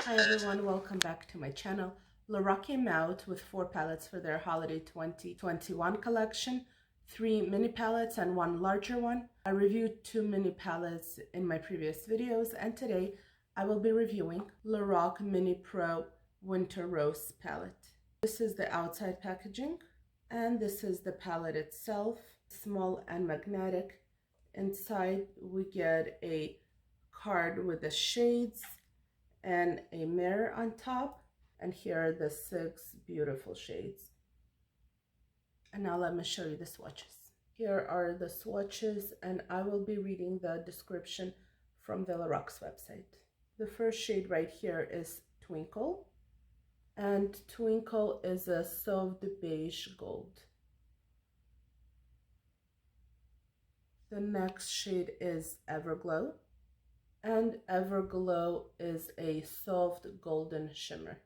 Hi everyone, welcome back to my channel. Lorac came out with 4 palettes for their holiday 2021 collection, 3 mini palettes and 1 larger one. I reviewed 2 mini palettes in my previous videos, and today I will be reviewing Lorac Mini Pro Winter Rose palette. This is the outside packaging, and this is the palette itself, small and magnetic. Inside we get a card with the shades and a mirror on top, and here are the 6 beautiful shades. And now let me show you the swatches. Here are the swatches, and I will be reading the description from the Lorac's website. The first shade right here is Twinkle, and Twinkle is a soft beige gold. The next shade is Everglow, and Everglow is a soft golden shimmer.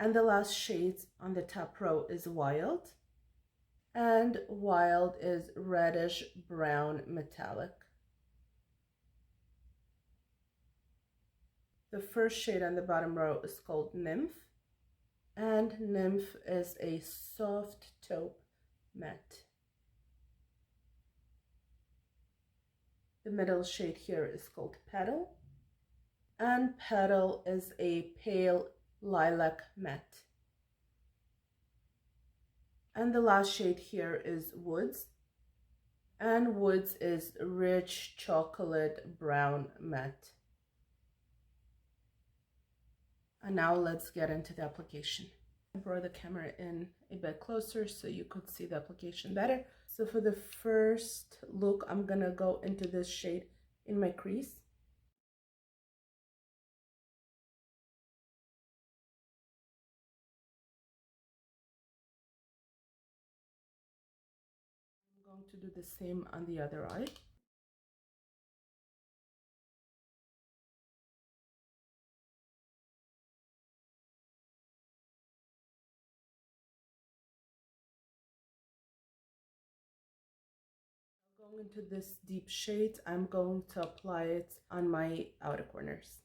And the last shade on the top row is Wild, and Wild is reddish brown metallic. The first shade on the bottom row is called Nymph, and Nymph is a soft taupe matte. The middle shade here is called Petal, and Petal is a pale lilac matte. And the last shade here is Woods, and Woods is rich chocolate brown matte. And now let's get into the application. I brought the camera in a bit closer so you could see the application better. So for the first look, I'm gonna go into this shade in my crease. I'm going to do the same on the other eye. Going into this deep shade, I'm going to apply it on my outer corners.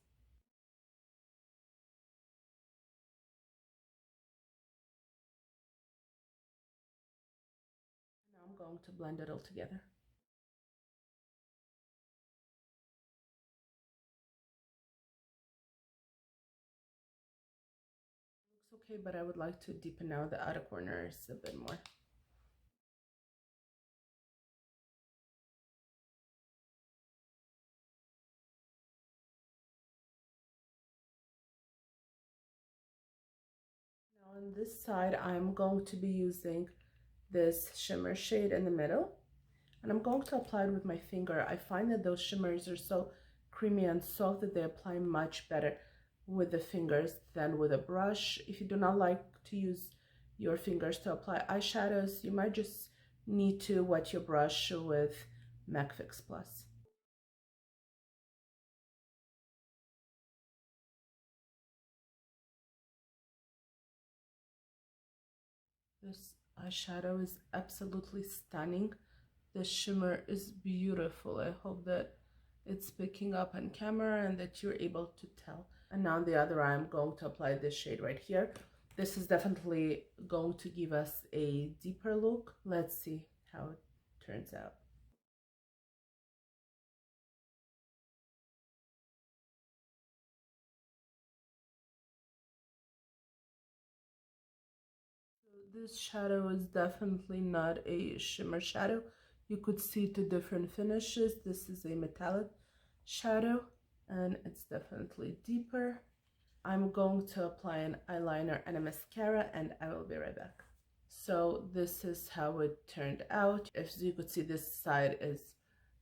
Now I'm going to blend it all together. Looks okay, but I would like to deepen out the outer corners a bit more. Now on this side, I'm going to be using this shimmer shade in the middle, and I'm going to apply it with my finger. I find that those shimmers are so creamy and soft that they apply much better with the fingers than with a brush. If you do not like to use your fingers to apply eyeshadows, you might just need to wet your brush with MAC Fix Plus. This eyeshadow is absolutely stunning. The shimmer is beautiful. I hope that it's picking up on camera and that you're able to tell. And now on the other eye, I'm going to apply this shade right here. This is definitely going to give us a deeper look. Let's see how it turns out. This shadow is definitely not a shimmer shadow. You could see two different finishes. This is a metallic shadow and it's definitely deeper. I'm going to apply an eyeliner and a mascara, and I will be right back. So this is how it turned out. As you could see, this side is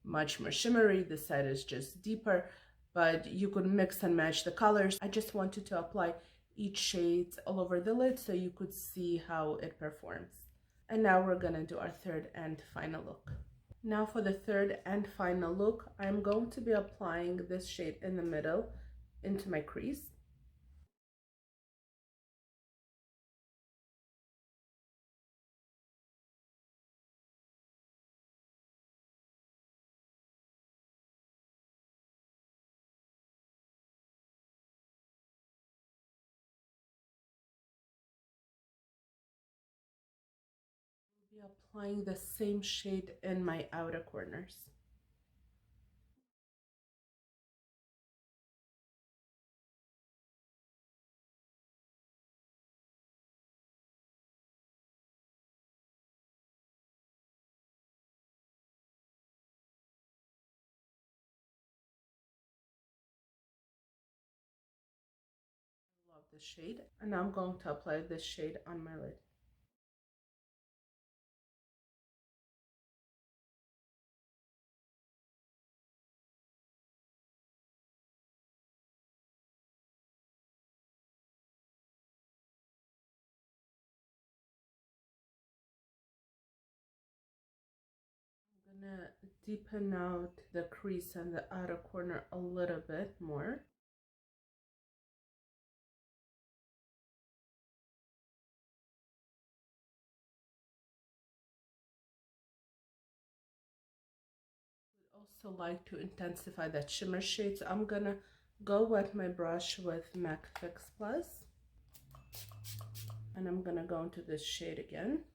much more shimmery, this side is just deeper, but you could mix and match the colors. I just wanted to apply each shade all over the lid so you could see how it performs. And now we're gonna do our third and final look. Now for the third and final look, I'm going to be applying this shade in the middle into my crease. Applying the same shade in my outer corners. I love this shade, and now I'm going to apply this shade on my lid. I'm gonna deepen out the crease and the outer corner a little bit more. I would also like to intensify that shimmer shade, so I'm gonna go wet my brush with MAC Fix Plus, and I'm gonna go into this shade again.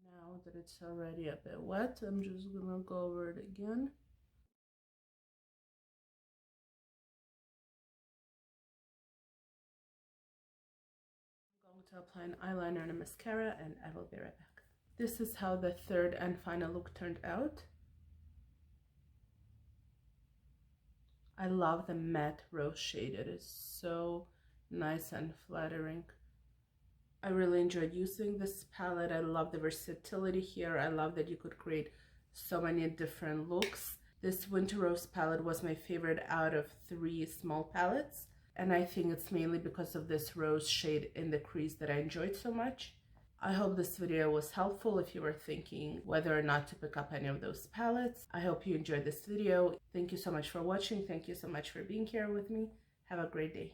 Now that it's already a bit wet, I'm just gonna go over it again. I'm going to apply an eyeliner and a mascara, and I will be right back. This is how the third and final look turned out. I love the matte rose shade. It is so nice and flattering. I really enjoyed using this palette. I love the versatility here. I love that you could create so many different looks. This Winter Rose palette was my favorite out of 3 small palettes, and I think it's mainly because of this rose shade in the crease that I enjoyed so much. I hope this video was helpful if you were thinking whether or not to pick up any of those palettes. I hope you enjoyed this video. Thank you so much for watching. Thank you so much for being here with me. Have a great day.